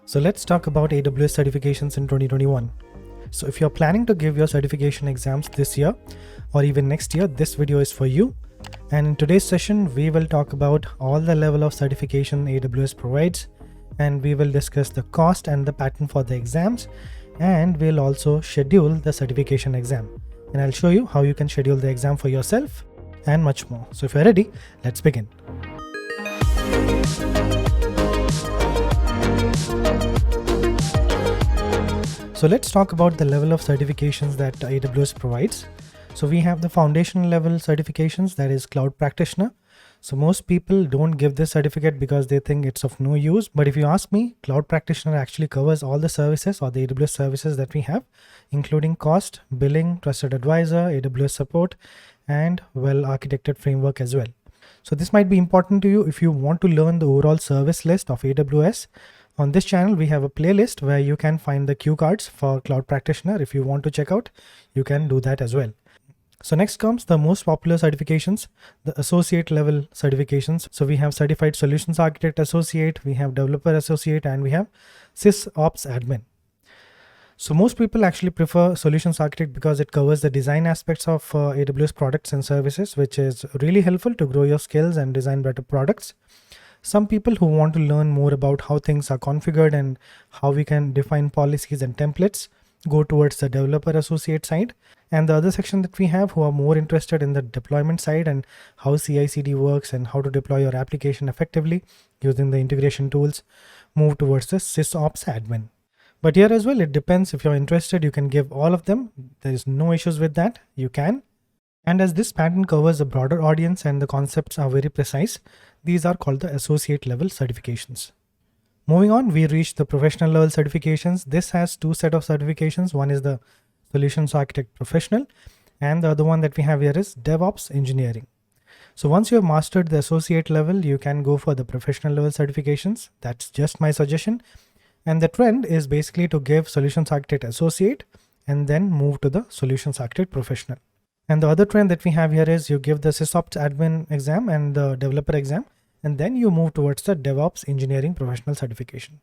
So let's talk about AWS certifications in 2021. So if you're planning to give your certification exams this year or even next year, this video is for you. And in today's session, we will talk about all the level of certification AWS provides, and we will discuss the cost and the pattern for the exams, and we'll also schedule the certification exam. And I'll show you how you can schedule the exam for yourself and much more. So if you're ready, let's begin. So let's talk about the level of certifications that AWS provides. So we have the foundational level certifications, that is cloud practitioner. So most people don't give this certificate because they think it's of no use. But if you ask me, cloud practitioner actually covers all the services or the AWS services that we have, including cost, billing, trusted advisor, AWS support, and well-architected framework as well. So this might be important to you if you want to learn the overall service list of AWS. On this channel, we have a playlist where you can find the cue cards for Cloud Practitioner. If you want to check out, you can do that as well. So next comes the most popular certifications, the associate level certifications. So we have Certified Solutions Architect Associate, we have Developer Associate, and we have SysOps Admin. So most people actually prefer Solutions Architect because it covers the design aspects of AWS products and services, which is really helpful to grow your skills and design better products. Some people who want to learn more about how things are configured and how we can define policies and templates go towards the developer associate side. And the other section that we have who are more interested in the deployment side and how CI/CD works and how to deploy your application effectively using the integration tools move towards the SysOps admin. But here as well, it depends. If you're interested, you can give all of them. There is no issues with that. You can. And as this pattern covers a broader audience and the concepts are very precise, these are called the associate level certifications. Moving on, we reach the professional level certifications. This has two sets of certifications. One is the Solutions Architect Professional, and the other one that we have here is DevOps Engineering. So once you have mastered the associate level, you can go for the professional level certifications. That's just my suggestion. And the trend is basically to give Solutions Architect Associate and then move to the Solutions Architect Professional. And the other trend that we have here is you give the SysOps Admin exam and the Developer exam, and then you move towards the DevOps Engineering Professional certification.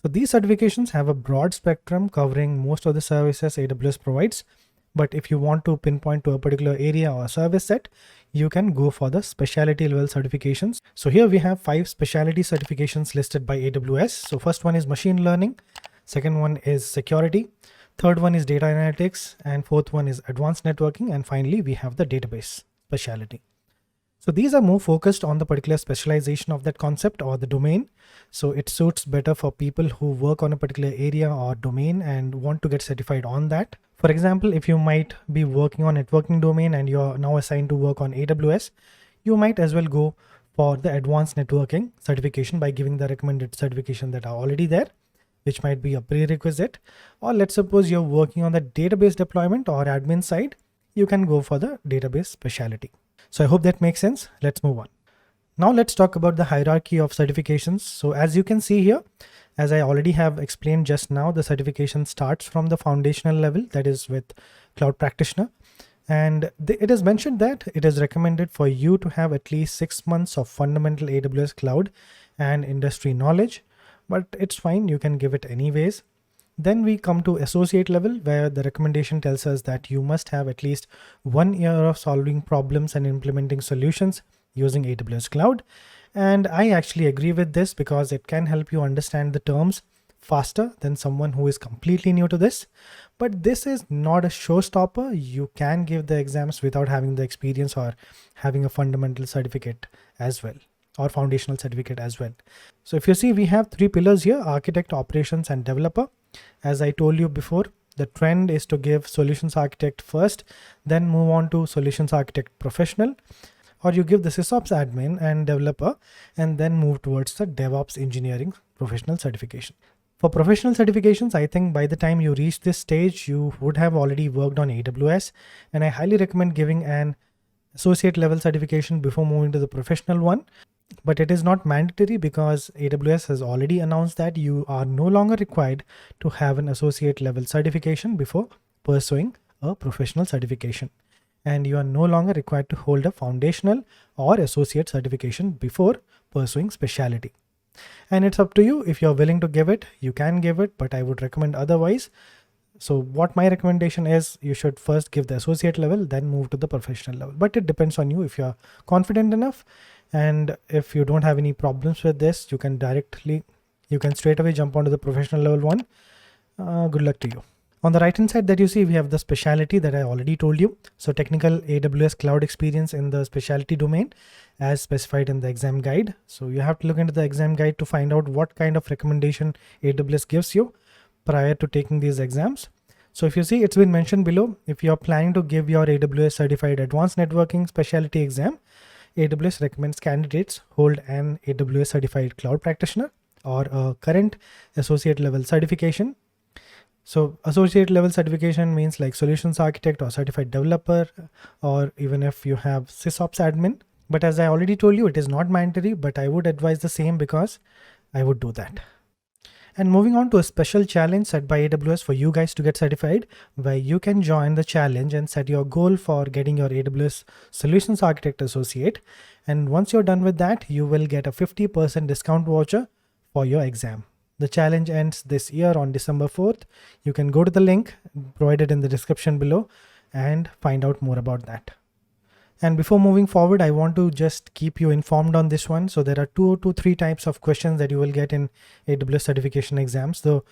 So these certifications have a broad spectrum covering most of the services AWS provides. But if you want to pinpoint to a particular area or service set, you can go for the specialty level certifications. So here we have 5 specialty certifications listed by AWS. So first one is machine learning, second one is security, third one is data analytics, and fourth one is advanced networking, and finally we have the database specialty. So these are more focused on the particular specialization of that concept or the domain. So it suits better for people who work on a particular area or domain and want to get certified on that. For example, if you might be working on networking domain and you're now assigned to work on AWS, you might as well go for the advanced networking certification by giving the recommended certification that are already there, which might be a prerequisite. Or let's suppose you're working on the database deployment or admin side, you can go for the database specialty. So I hope that makes sense. Let's move on. Now let's talk about the hierarchy of certifications. So as you can see here, as I already have explained just now, the certification starts from the foundational level, that is with Cloud Practitioner. And it is mentioned that it is recommended for you to have at least 6 months of fundamental AWS cloud and industry knowledge, but it's fine, you can give it anyways. Then we come to associate level, where the recommendation tells us that you must have at least 1 year of solving problems and implementing solutions using AWS Cloud. And I actually agree with this because it can help you understand the terms faster than someone who is completely new to this. But this is not a showstopper. You can give the exams without having the experience or having a fundamental certificate as well, or foundational certificate as well. So if you see, we have 3 pillars here: architect, operations, and developer. As I told you before, the trend is to give Solutions Architect first, then move on to Solutions Architect Professional, or you give the SysOps Admin and Developer and then move towards the DevOps Engineering Professional certification. For professional certifications, I think by the time you reach this stage, you would have already worked on AWS, and I highly recommend giving an associate level certification before moving to the professional one. But it is not mandatory because AWS has already announced that you are no longer required to have an associate level certification before pursuing a professional certification. And you are no longer required to hold a foundational or associate certification before pursuing specialty. And it's up to you. If you're willing to give it, you can give it, but I would recommend otherwise. So what my recommendation is, you should first give the associate level, then move to the professional level. But it depends on you. If you're confident enough and if you don't have any problems with this, you can straight away jump onto the professional level one. Good luck to you. On the right hand side that you see, we have the specialty that I already told you. So technical AWS cloud experience in the specialty domain as specified in the exam guide. So you have to look into the exam guide to find out what kind of recommendation AWS gives you prior to taking these exams. So if you see, it's been mentioned below, if you're planning to give your AWS certified advanced networking specialty exam, AWS recommends candidates hold an AWS certified cloud practitioner or a current associate level certification. So associate level certification means like solutions architect or certified developer, or even if you have sysops admin. But as I already told you, it is not mandatory, but I would advise the same because I would do that. And moving on to a special challenge set by AWS for you guys to get certified, where you can join the challenge and set your goal for getting your AWS Solutions Architect Associate. And once you're done with that, you will get a 50% discount voucher for your exam. The challenge ends this year on December 4th. You can go to the link provided in the description below and find out more about that. And before moving forward, I want to just keep you informed on this one. So there are 2 to 3 types of questions that you will get in AWS certification exams. So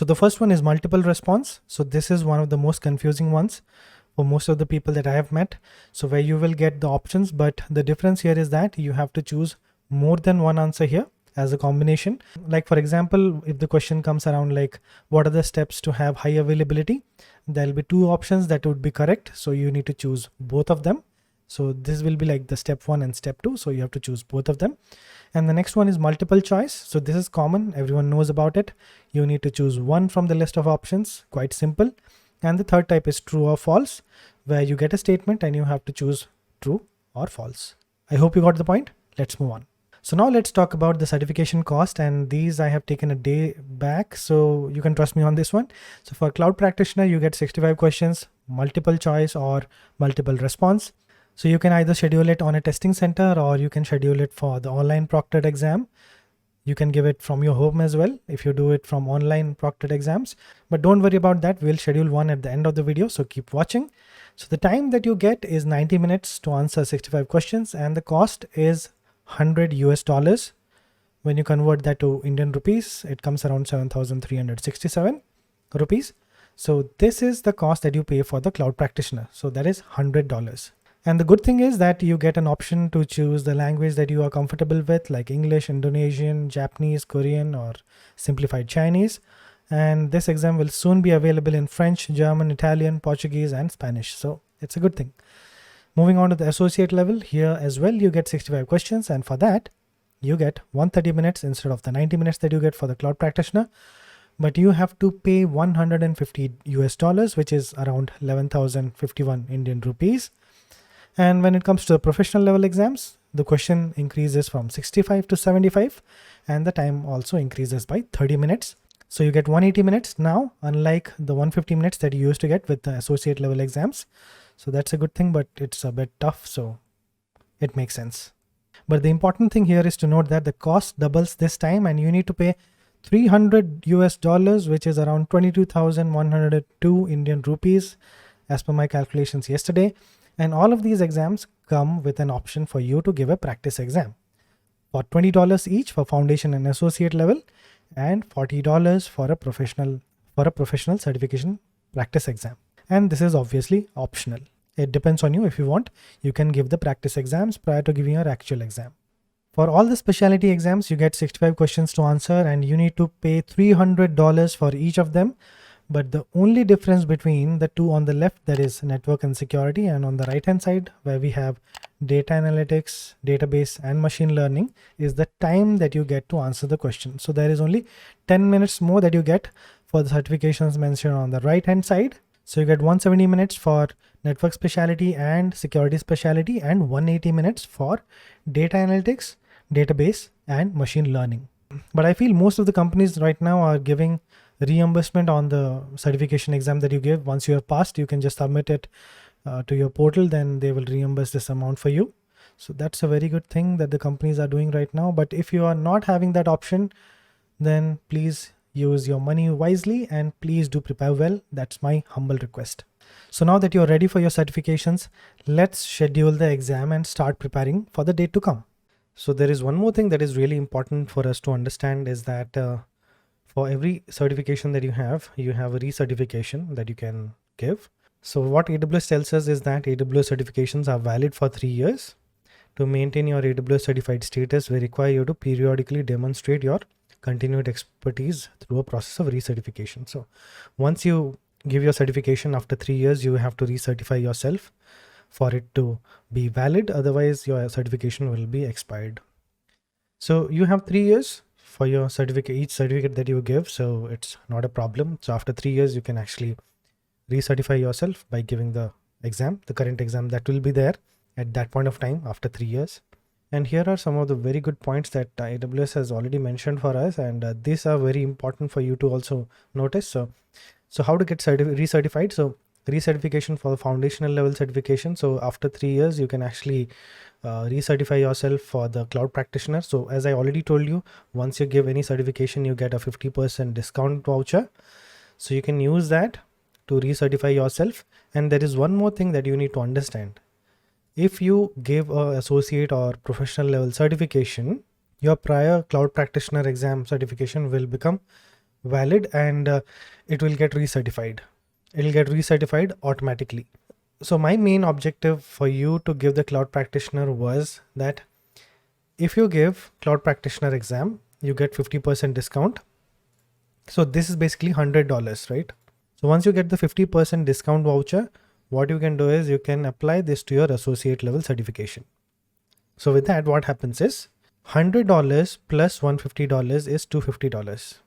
the first one is multiple response. So this is one of the most confusing ones for most of the people that I have met. So where you will get the options, but the difference here is that you have to choose more than one answer here as a combination. Like for example, if the question comes around like, what are the steps to have high availability? There'll be 2 options that would be correct. So you need to choose both of them. So this will be like the step 1 and step 2. So you have to choose both of them. And the next one is multiple choice. So this is common. Everyone knows about it. You need to choose one from the list of options. Quite simple. And the third type is true or false, where you get a statement and you have to choose true or false. I hope you got the point. Let's move on. So now let's talk about the certification cost, and these I have taken a day back, so you can trust me on this one. So for cloud practitioner, you get 65 questions, multiple choice or multiple response. So you can either schedule it on a testing center or you can schedule it for the online proctored exam. You can give it from your home as well if you do it from online proctored exams. But don't worry about that. We'll schedule one at the end of the video, so keep watching. So the time that you get is 90 minutes to answer 65 questions, and the cost is $100. When you convert that to Indian rupees, it comes around 7,367 rupees. So this is the cost that you pay for the cloud practitioner. So that is $100. And the good thing is that you get an option to choose the language that you are comfortable with, like English, Indonesian, Japanese, Korean, or simplified Chinese. And this exam will soon be available in French, German, Italian, Portuguese, and Spanish. So it's a good thing. Moving on to the associate level, here as well you get 65 questions, and for that you get 130 minutes instead of the 90 minutes that you get for the cloud practitioner. But you have to pay $150, which is around 11,051 Indian rupees. And when it comes to the professional level exams, the question increases from 65 to 75, and the time also increases by 30 minutes. So you get 180 minutes now, unlike the 150 minutes that you used to get with the associate level exams. So that's a good thing, but it's a bit tough, so it makes sense. But the important thing here is to note that the cost doubles this time, and you need to pay $300, which is around 22,102 Indian rupees as per my calculations yesterday. And all of these exams come with an option for you to give a practice exam for $20 each for foundation and associate level, and $40 for a professional certification practice exam. And this is obviously optional. It depends on you. If you want, you can give the practice exams prior to giving your actual exam. For all the specialty exams, you get 65 questions to answer, and you need to pay $300 for each of them. But the only difference between the two on the left, that is network and security, and on the right hand side where we have data analytics, database, and machine learning, is the time that you get to answer the question. So there is only 10 minutes more that you get for the certifications mentioned on the right hand side. So you get 170 minutes for network specialty and security specialty, and 180 minutes for data analytics, database, and machine learning. But I feel most of the companies right now are giving reimbursement on the certification exam that you give. Once you have passed, you can just submit it to your portal, then they will reimburse this amount for you. So that's a very good thing that the companies are doing right now. But if you are not having that option, then please use your money wisely and please do prepare well. That's my humble request. So now that you're ready for your certifications, let's schedule the exam and start preparing for the date to come. So there is one more thing that is really important for us to understand is that for every certification that you have a recertification that you can give. So what AWS tells us is that AWS certifications are valid for 3 years. To maintain your AWS certified status, we require you to periodically demonstrate your continued expertise through a process of recertification. So once you give your certification after 3 years, you have to recertify yourself for it to be valid. Otherwise, your certification will be expired. So you have 3 years for your certificate, each certificate that you give. So it's not a problem. So after 3 years, you can actually recertify yourself by giving the exam, the current exam that will be there at that point of time after 3 years. And here are some of the very good points that AWS has already mentioned for us, and these are very important for you to also notice. So how to get recertified? So recertification for the foundational level certification. So after 3 years, you can actually recertify yourself for the cloud practitioner. So as I already told you, once you give any certification, you get a 50% discount voucher. So you can use that to recertify yourself. And there is one more thing that you need to understand. If you give a associate or professional level certification, your prior cloud practitioner exam certification will become valid and it will get recertified. It will get recertified automatically. So my main objective for you to give the cloud practitioner was that if you give cloud practitioner exam, you get 50% discount. So this is basically $100, right? So once you get the 50% discount voucher, what you can do is you can apply this to your associate level certification. So with that, what happens is $100 plus $150 is $250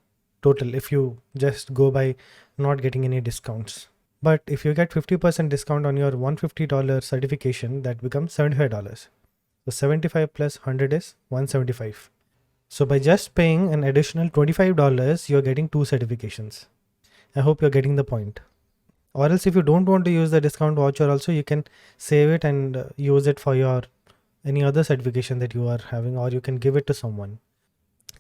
total if you just go by not getting any discounts. But if you get 50% discount on your $150 certification, that becomes $75. So 75 plus 100 is 175. So by just paying an additional $25, you're getting 2 certifications. I hope you're getting the point. Or else if you don't want to use the discount voucher also, you can save it and use it for your any other certification that you are having, or you can give it to someone.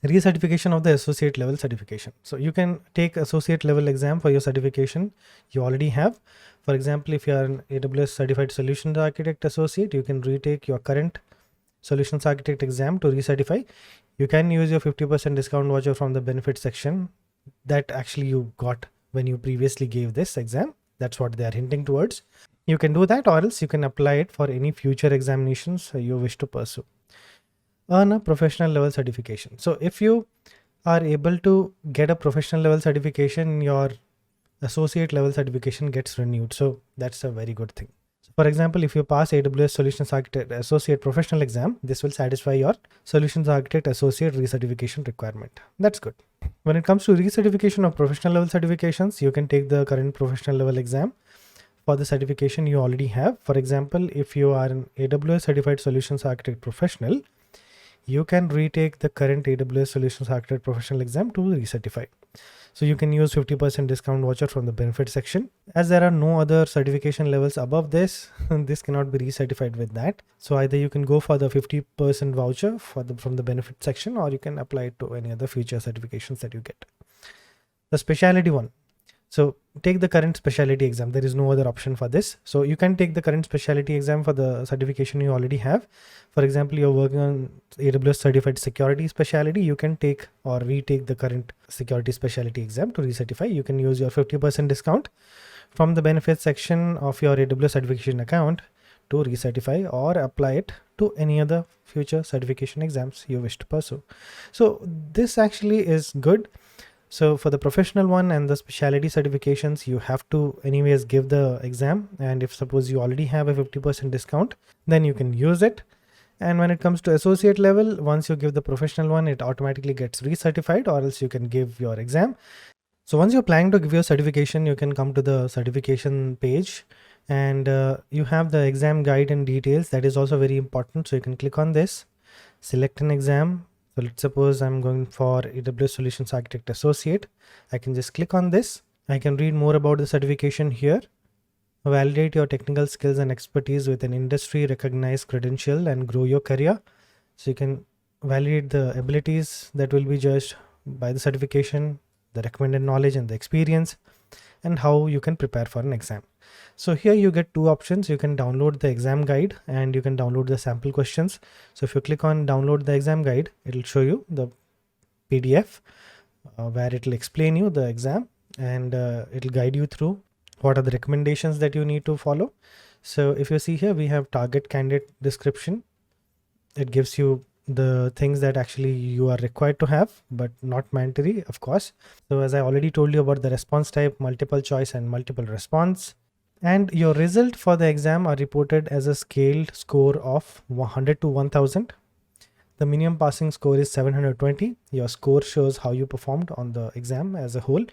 Recertification of the associate level certification. So you can take associate level exam for your certification you already have. For example, if you are an AWS certified solutions architect associate, you can retake your current solutions architect exam to recertify. You can use your 50% discount voucher from the benefits section that actually you got when you previously gave this exam. That's what they are hinting towards. You can do that, or else you can apply it for any future examinations you wish to pursue. Earn a professional level certification. So if you are able to get a professional level certification, your associate level certification gets renewed. So that's a very good thing. So for example, if you pass AWS Solutions Architect Associate Professional Exam, this will satisfy your Solutions Architect Associate recertification requirement. That's good. When it comes to recertification of professional level certifications, you can take the current professional level exam for the certification you already have. For example, if you are an AWS Certified Solutions Architect Professional, you can retake the current AWS Solutions Architect Professional exam to recertify. So you can use 50% discount voucher from the benefit section. As there are no other certification levels above this, this cannot be recertified with that. So either you can go for the 50% voucher from the benefit section, or you can apply it to any other future certifications that you get. The specialty one. So take the current specialty exam. There is no other option for this. So you can take the current specialty exam for the certification you already have. For example, you're working on AWS Certified Security Specialty. You can take or retake the current security specialty exam to recertify. You can use your 50% discount from the benefits section of your AWS certification account to recertify, or apply it to any other future certification exams you wish to pursue. So this actually is good. So for the professional one and the specialty certifications, you have to anyways give the exam. And if suppose you already have a 50% discount, then you can use it. And when it comes to associate level, once you give the professional one, it automatically gets recertified, or else you can give your exam. So once you're planning to give your certification, you can come to the certification page, and you have the exam guide and details. That is also very important. So you can click on this, select an exam. So let's suppose I'm going for AWS Solutions Architect Associate. I can just click on this. I can read more about the certification here. validate your technical skills and expertise with an industry recognized credential and grow your career. So you can validate the abilities that will be judged by the certification, the recommended knowledge and the experience, and how you can prepare for an exam. So here you get two options. You can download the exam guide and you can download the sample questions. So if you click on download the exam guide, it will show you the PDF where it will explain you the exam, and it will guide you through what are the recommendations that you need to follow. So if you see here, we have target candidate description. It gives you the things that actually you are required to have, but not mandatory, of course. So as I already told you about the response type, multiple choice and multiple response. And your result for the exam are reported as a scaled score of 100 to 1000. The minimum passing score is 720. Your score shows how you performed on the exam as a whole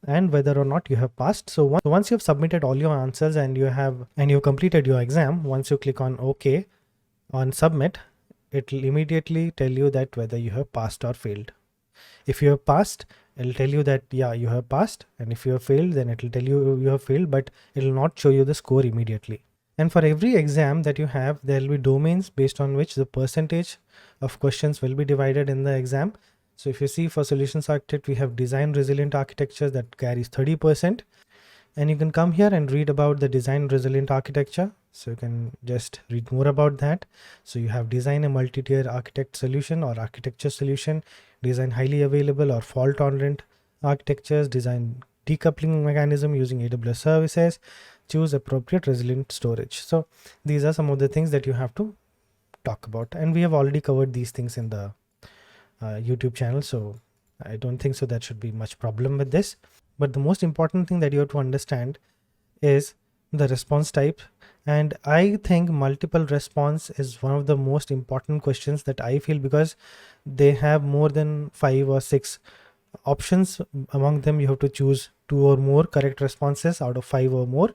and whether or not you have passed. So once you have submitted all your answers and you've completed your exam, once you click on OK on submit, it will immediately tell you that whether you have passed or failed. If you have passed, it will tell you that yeah, you have passed, and if you have failed, then it will tell you you have failed, but it will not show you the score immediately. And for every exam that you have, there will be domains based on which the percentage of questions will be divided in the exam. So if you see for solutions architect, we have design resilient architecture that carries 30%. And you can come here and read about the design resilient architecture. So you can just read more about that. So you have design a multi-tier architect solution or architecture solution, design highly available or fault tolerant architectures, design decoupling mechanism using AWS services, choose appropriate resilient storage. So these are some of the things that you have to talk about. And we have already covered these things in the YouTube channel. So I don't think so that should be much problem with this. But the most important thing that you have to understand is the response type. And I think multiple response is one of the most important questions that I feel, because they have more than 5 or 6 options. Among them, you have to choose 2 or more correct responses out of 5 or more.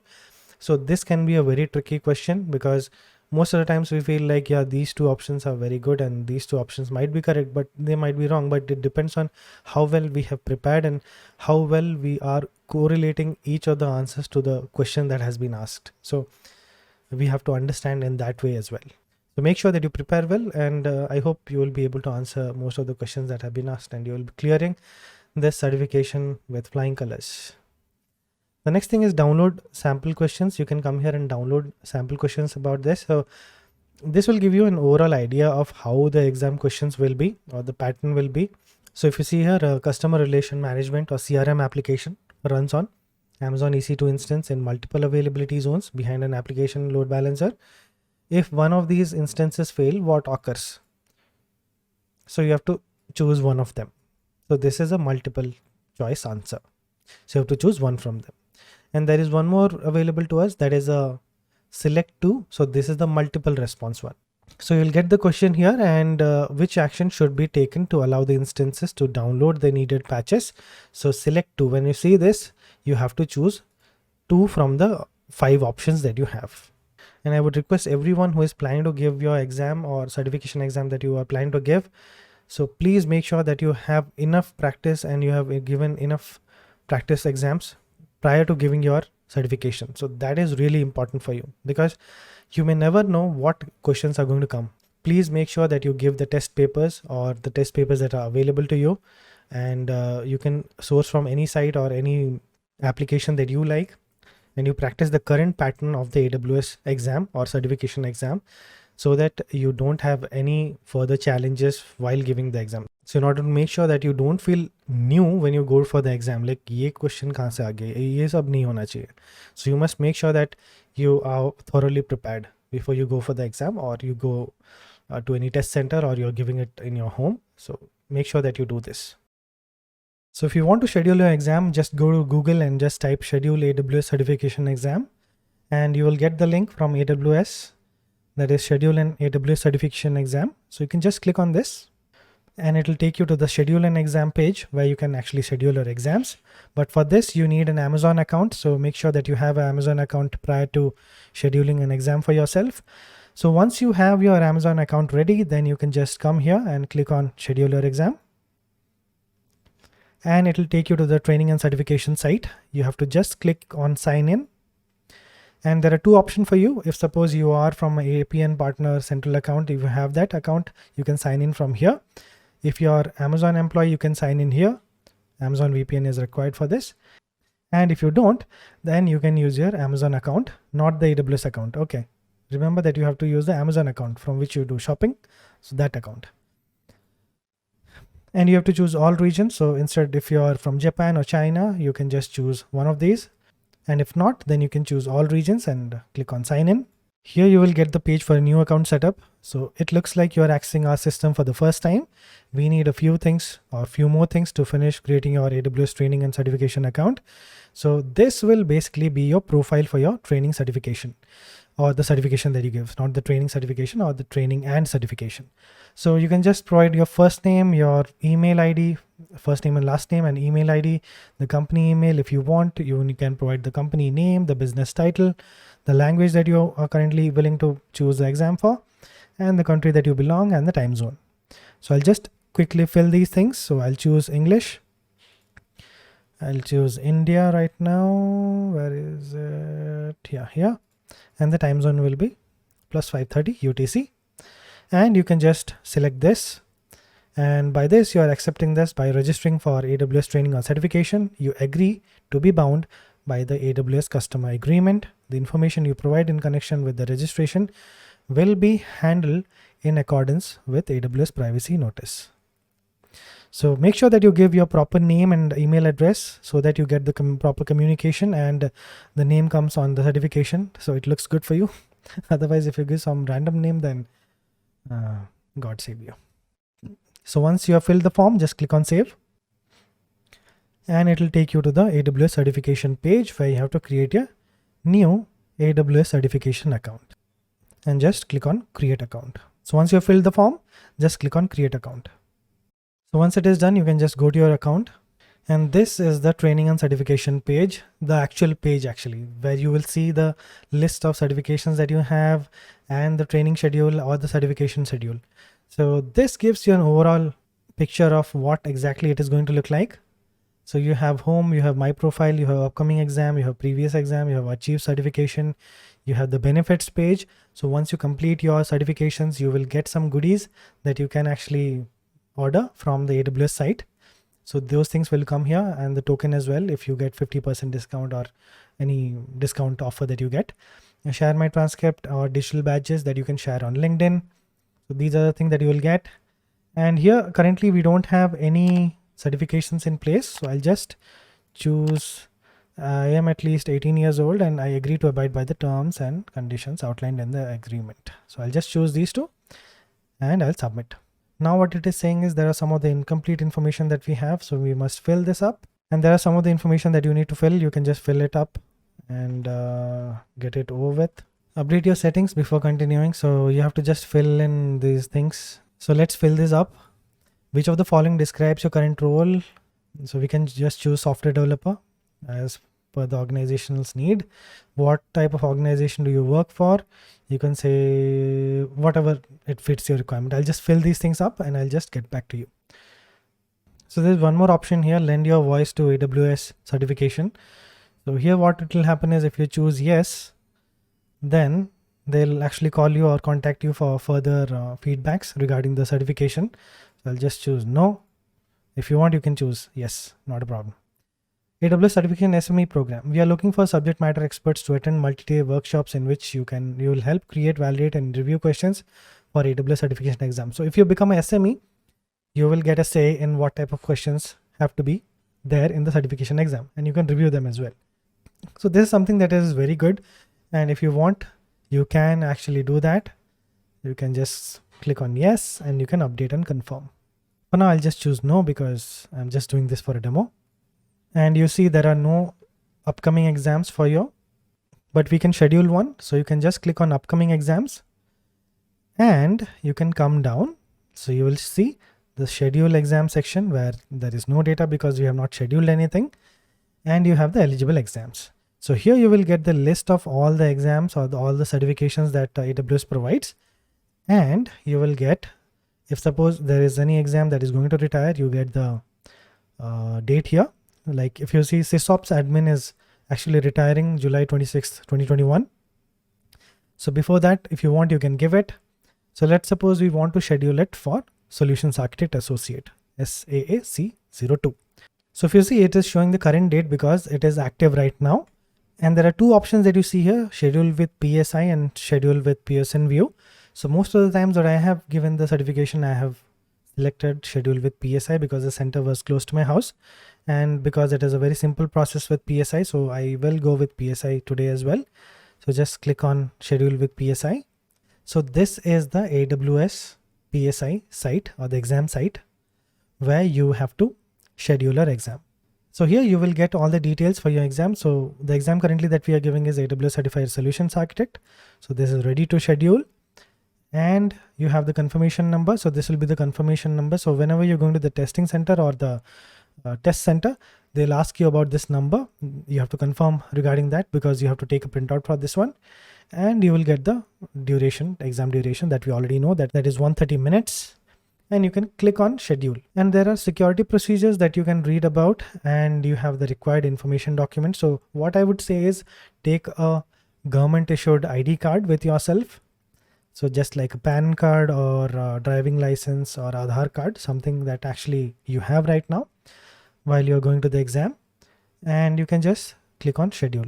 So this can be a very tricky question, because most of the times we feel like, yeah, these 2 options are very good and these 2 options might be correct, but they might be wrong. But it depends on how well we have prepared and how well we are correlating each of the answers to the question that has been asked. So we have to understand in that way as well. So make sure that you prepare well, and I hope you will be able to answer most of the questions that have been asked, and you will be clearing this certification with flying colors. The next thing is download sample questions. You can come here and download sample questions about this. So this will give you an overall idea of how the exam questions will be, or the pattern will be. So if you see here, a customer relation management or CRM application runs on Amazon EC2 instance in multiple availability zones behind an application load balancer. If one of these instances fail, what occurs? So you have to choose one of them. So this is a multiple choice answer. So you have to choose one from them. And there is one more available to us, that is a select two. So this is the multiple response one. So you'll get the question here, and which action should be taken to allow the instances to download the needed patches. So select two. When you see this, you have to choose 2 from the 5 options that you have. And I would request everyone who is planning to give your exam or certification exam that you are planning to give, so please make sure that you have enough practice and you have given enough practice exams prior to giving your certification. So that is really important for you, because you may never know what questions are going to come. Please make sure that you give the test papers or the test papers that are available to you, and you can source from any site or any application that you like, and you practice the current pattern of the AWS exam or certification exam, so that you don't have any further challenges while giving the exam. So in order to make sure that you don't feel new when you go for the exam, like ये question कहाँ से आ गए, ये सब नहीं होना चाहिए. So you must make sure that you are thoroughly prepared before you go for the exam, or you go to any test center, or you're giving it in your home. So make sure that you do this. So if you want to schedule your exam, just go to Google and just type schedule AWS certification exam, and you will get the link from AWS, that is schedule an AWS certification exam. So you can just click on this, and it will take you to the schedule an exam page where you can actually schedule your exams. But for this, you need an Amazon account. So make sure that you have an Amazon account prior to scheduling an exam for yourself. So once you have your Amazon account ready, then you can just come here and click on schedule your exam. And it will take you to the training and certification site. You have to just click on sign in. And there are two options for you. If suppose you are from a APN partner central account, if you have that account, you can sign in from here. If you are Amazon employee, you can sign in here. Amazon VPN is required for this. And if you don't, then you can use your Amazon account, not the AWS account. Okay. Remember that you have to use the Amazon account from which you do shopping. So that account. And you have to choose all regions. So instead, if you are from Japan or China, you can just choose one of these. And if not, then you can choose all regions and click on sign in. Here you will get the page for a new account setup. So it looks like you are accessing our system for the first time. We need a few things or few more things to finish creating your AWS training and certification account. So this will basically be your profile for your training certification, or the certification that you give, not the training certification or the training and certification. So you can just provide your first name, your email ID, first name and last name, and email ID, the company email. If you want, you can provide the company name, the business title, the language that you are currently willing to choose the exam for, and the country that you belong, and the time zone. So I'll just quickly fill these things. So I'll choose English. I'll choose India right now. Where is it? Yeah, here. And the time zone will be plus 5:30 UTC. And you can just select this. And by this, you are accepting this by registering for AWS training or certification. You agree to be bound by the AWS customer agreement. The information you provide in connection with the registration will be handled in accordance with AWS privacy notice. So make sure that you give your proper name and email address so that you get the proper communication and the name comes on the certification. So it looks good for you. Otherwise, if you give some random name, then God save you. So once you have filled the form, just click on save. And it will take you to the AWS certification page where you have to create a new AWS certification account. And just click on create account. So once you have filled the form, just click on create account. So once it is done, you can just go to your account, and this is the training and certification page, the actual page actually, where you will see the list of certifications that you have and the training schedule or the certification schedule. So this gives you an overall picture of what exactly it is going to look like. So you have home, you have my profile, you have upcoming exam, you have previous exam, you have achieved certification, you have the benefits page. So once you complete your certifications, you will get some goodies that you can actually order from the AWS site. So those things will come here, and the token as well if you get 50% discount or any discount offer that you get. You share my transcript or digital badges that you can share on LinkedIn. So these are the things that you will get. And here currently we don't have any certifications in place. So I'll just choose I am at least 18 years old and I agree to abide by the terms and conditions outlined in the agreement. So I'll just choose these two and I'll submit. Now what it is saying is there are some of the incomplete information that we have, so we must fill this up. And there are some of the information that you need to fill. You can just fill it up and get it over with. Update your settings before continuing. So you have to just fill in these things. So let's fill this up. Which of the following describes your current role? So we can just choose software developer as per the organization's need. What type of organization do you work for? You can say whatever it fits your requirement. I'll just fill these things up and I'll just get back to you. So there's one more option here, lend your voice to AWS certification. So here what it will happen is if you choose yes, then they'll actually call you or contact you for further feedbacks regarding the certification. So I'll just choose no. If you want, you can choose yes, not a problem. AWS Certification SME program. We are looking for subject matter experts to attend multi-day workshops in which you will help create, validate, and review questions for AWS Certification Exam. So if you become a SME, you will get a say in what type of questions have to be there in the certification exam, and you can review them as well. So this is something that is very good, and if you want, you can actually do that. You can just click on yes and you can update and confirm. For now, I'll just choose no because I'm just doing this for a demo. And you see there are no upcoming exams for you, but we can schedule one. So you can just click on upcoming exams and you can come down. So you will see the schedule exam section where there is no data because we have not scheduled anything, and you have the eligible exams. So here you will get the list of all the exams or all the certifications that AWS provides, and you will get, if suppose there is any exam that is going to retire, you get the date here. Like if you see SysOps admin is actually retiring July 26th, 2021. So before that, if you want, you can give it. So let's suppose we want to schedule it for Solutions Architect Associate, SAAC02. So if you see, it is showing the current date because it is active right now. And there are two options that you see here, schedule with PSI and schedule with PSN view. So most of the times that I have given the certification, I have selected schedule with PSI because the center was close to my house. And because it is a very simple process with PSI, so I will go with PSI today as well. So just click on schedule with PSI. So this is the AWS PSI site or the exam site where you have to schedule your exam. So here you will get all the details for your exam. So the exam currently that we are giving is AWS Certified Solutions Architect. So this is ready to schedule. And you have the confirmation number. So this will be the confirmation number. So whenever you're going to the testing center or the test center, they'll ask you about this number. You have to confirm regarding that because you have to take a printout for this one. And you will get the duration, exam duration that we already know that is 130 minutes. And you can click on schedule. And there are security procedures that you can read about, and you have the required information document. So what I would say is take a government issued ID card with yourself. So just like a PAN card or a driving license or Aadhaar card, something that actually you have right now while you're going to the exam, and you can just click on schedule.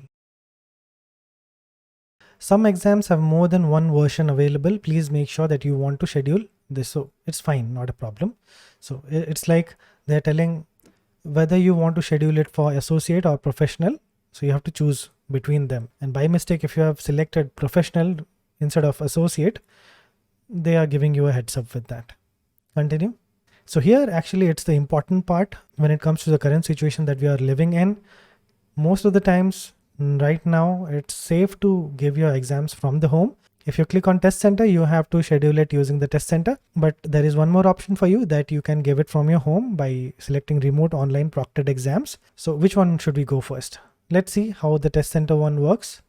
Some exams have more than one version available. Please make sure that you want to schedule this. So it's fine, not a problem. So it's like they're telling whether you want to schedule it for associate or professional. So you have to choose between them. And by mistake, if you have selected professional instead of associate, they are giving you a heads up with that. Continue. So here actually it's the important part when it comes to the current situation that we are living in. Most of the times right now it's safe to give your exams from the home. If you click on test center, you have to schedule it using the test center, but there is one more option for you that you can give it from your home by selecting remote online proctored exams. So which one should we go first? Let's see how the test center one works.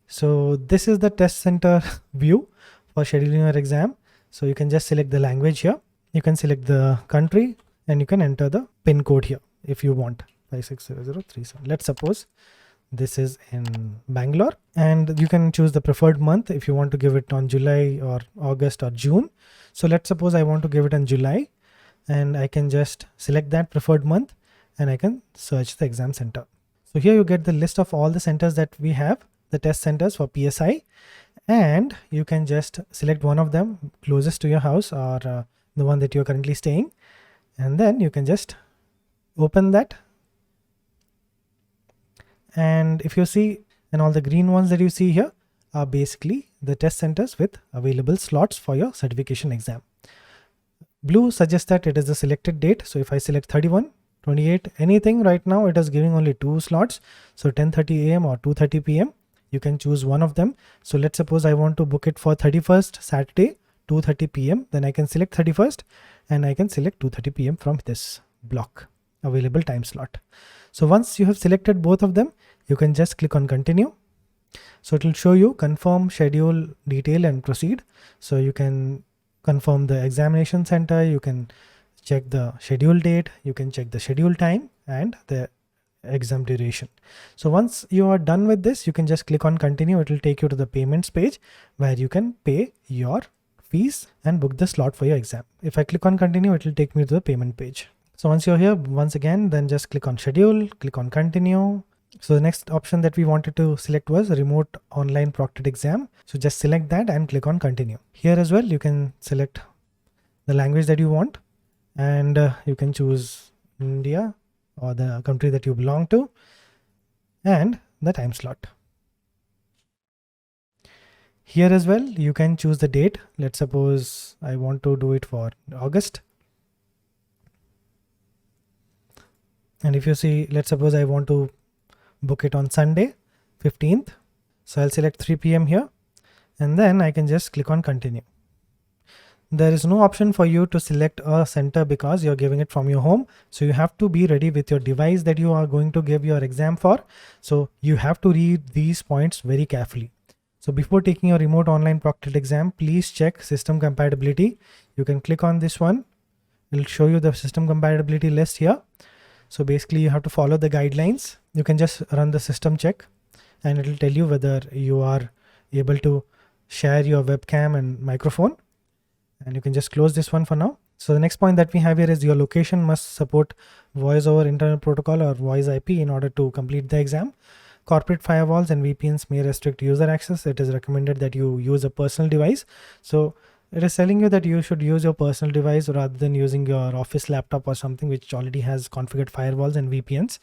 So this is the test center view for scheduling your exam. So you can just select the language here. You can select the country and you can enter the PIN code here if you want. 560037. Let's suppose this is in Bangalore, and you can choose the preferred month if you want to give it on July or August or June. So let's suppose I want to give it on July, and I can just select that preferred month and I can search the exam center. So here you get the list of all the centers that we have, the test centers for PSI, and you can just select one of them closest to your house or the one that you're currently staying, and then you can just open that. And if you see, and all the green ones that you see here are basically the test centers with available slots for your certification exam. Blue suggests that it is the selected date. So if I select 31, 28, anything right now, it is giving only 2 slots. So 10:30 a.m. or 2:30 p.m. You can choose one of them. So let's suppose I want to book it for 31st Saturday, 2:30 p.m. Then I can select 31st and I can select 2:30 p.m. from this block available time slot. So once you have selected both of them, you can just click on continue. So it will show you confirm, schedule, detail and proceed. So you can confirm the examination center, you can check the schedule date, you can check the schedule time and the exam duration. So once you are done with this, you can just click on continue. It will take you to the payments page where you can pay your fees and book the slot for your exam. If I click on continue, it will take me to the payment page. So once you're here, once again, then just click on schedule, click on continue. So the next option that we wanted to select was remote online proctored exam. So just select that and click on continue. Here as well, you can select the language that you want, and you can choose India or the country that you belong to and the time slot. Here as well, you can choose the date. Let's suppose I want to do it for August. And if you see, let's suppose I want to book it on Sunday, 15th. So I'll select 3 p.m. here, and then I can just click on continue. There is no option for you to select a center because you're giving it from your home. So you have to be ready with your device that you are going to give your exam for. So you have to read these points very carefully. So before taking your remote online proctored exam, please check system compatibility. You can click on this one. It'll show you the system compatibility list here. So basically you have to follow the guidelines. You can just run the system check and it will tell you whether you are able to share your webcam and microphone. And you can just close this one for now. So the next point that we have here is your location must support voice over internet protocol or voice IP in order to complete the exam. Corporate firewalls and VPNs may restrict user access. It is recommended that you use a personal device. So it is telling you that you should use your personal device rather than using your office laptop or something which already has configured firewalls and VPNs.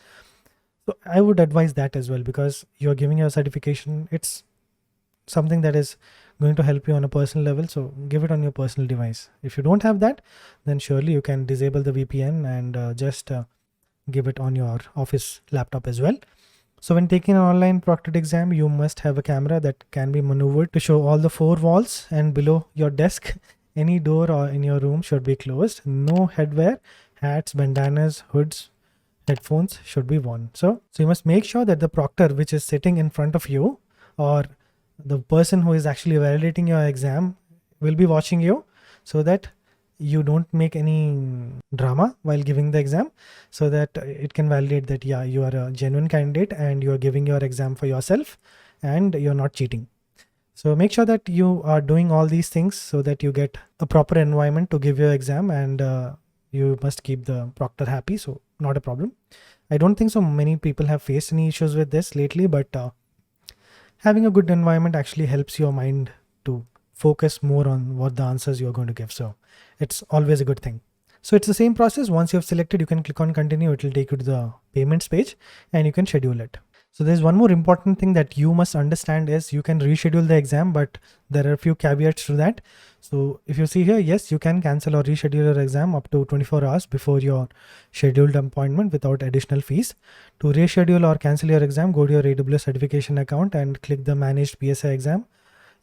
So I would advise that as well, because you're giving your certification. It's something that is going to help you on a personal level. So give it on your personal device. If you don't have that, then surely you can disable the VPN and just give it on your office laptop as well. So when taking an online proctored exam, you must have a camera that can be maneuvered to show all the 4 walls and below your desk. Any door or in your room should be closed. No headwear, hats, bandanas, hoods, headphones should be worn. So you must make sure that the proctor which is sitting in front of you, or the person who is actually validating your exam, will be watching you, so that you don't make any drama while giving the exam, so that it can validate that yeah, you are a genuine candidate and you are giving your exam for yourself and you're not cheating. So make sure that you are doing all these things so that you get a proper environment to give your exam, and you must keep the proctor happy. So not a problem. I don't think so many people have faced any issues with this lately, but having a good environment actually helps your mind to focus more on what the answers you're going to give. So it's always a good thing. So it's the same process. Once you have selected, you can click on continue. It will take you to the payments page and you can schedule it. So there's one more important thing that you must understand is you can reschedule the exam, but there are a few caveats to that. So if you see here, yes, you can cancel or reschedule your exam up to 24 hours before your scheduled appointment without additional fees. To reschedule or cancel your exam, go to your AWS certification account and click the managed PSI exam.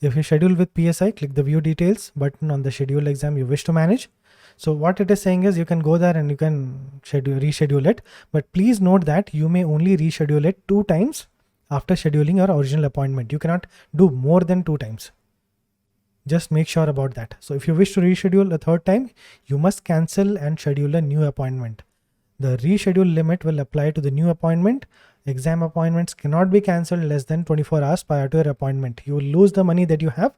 If you schedule with PSI, click the view details button on the scheduled exam you wish to manage. So what it is saying is you can go there and you can reschedule it, but please note that you may only reschedule it 2 times after scheduling your original appointment. You cannot do more than 2 times. Just make sure about that. So if you wish to reschedule a 3rd time, you must cancel and schedule a new appointment. The reschedule limit will apply to the new appointment. Exam appointments cannot be cancelled less than 24 hours prior to your appointment. You will lose the money that you have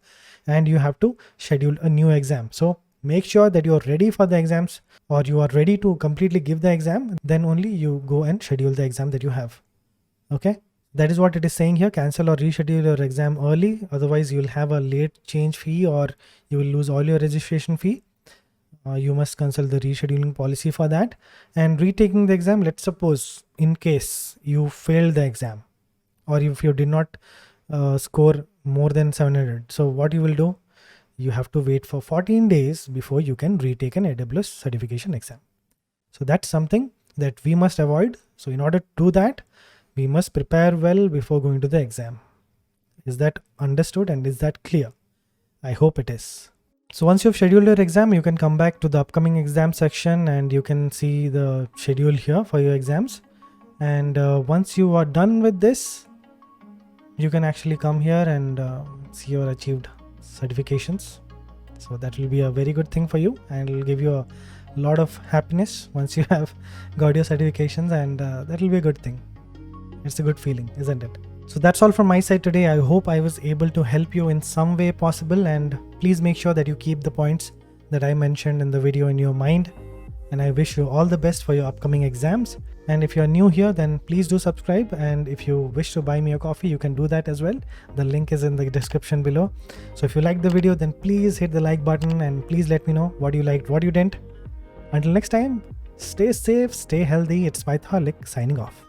and you have to schedule a new exam. So make sure that you are ready for the exams, or you are ready to completely give the exam. Then only you go and schedule the exam that you have. Okay. That is what it is saying here. Cancel or reschedule your exam early. Otherwise you will have a late change fee or you will lose all your registration fee. You must consult the rescheduling policy for that. And retaking the exam, let's suppose in case you failed the exam, or if you did not score more than 700. So what you will do? You have to wait for 14 days before you can retake an AWS certification exam. So that's something that we must avoid. So in order to do that, we must prepare well before going to the exam. Is that understood and is that clear? I hope it is. So once you've scheduled your exam, you can come back to the upcoming exam section and you can see the schedule here for your exams. And once you are done with this, you can actually come here and see your achieved certifications. So that will be a very good thing for you and it will give you a lot of happiness once you have got your certifications, and that will be a good thing. It's a good feeling, isn't it? So that's all from my side today. I hope I was able to help you in some way possible, and please make sure that you keep the points that I mentioned in the video in your mind. And I wish you all the best for your upcoming exams. And if you're new here, then please do subscribe. And if you wish to buy me a coffee, you can do that as well. The link is in the description below. So if you liked the video, then please hit the like button and please let me know what you liked, what you didn't. Until next time, stay safe, stay healthy. It's Pythoholic signing off.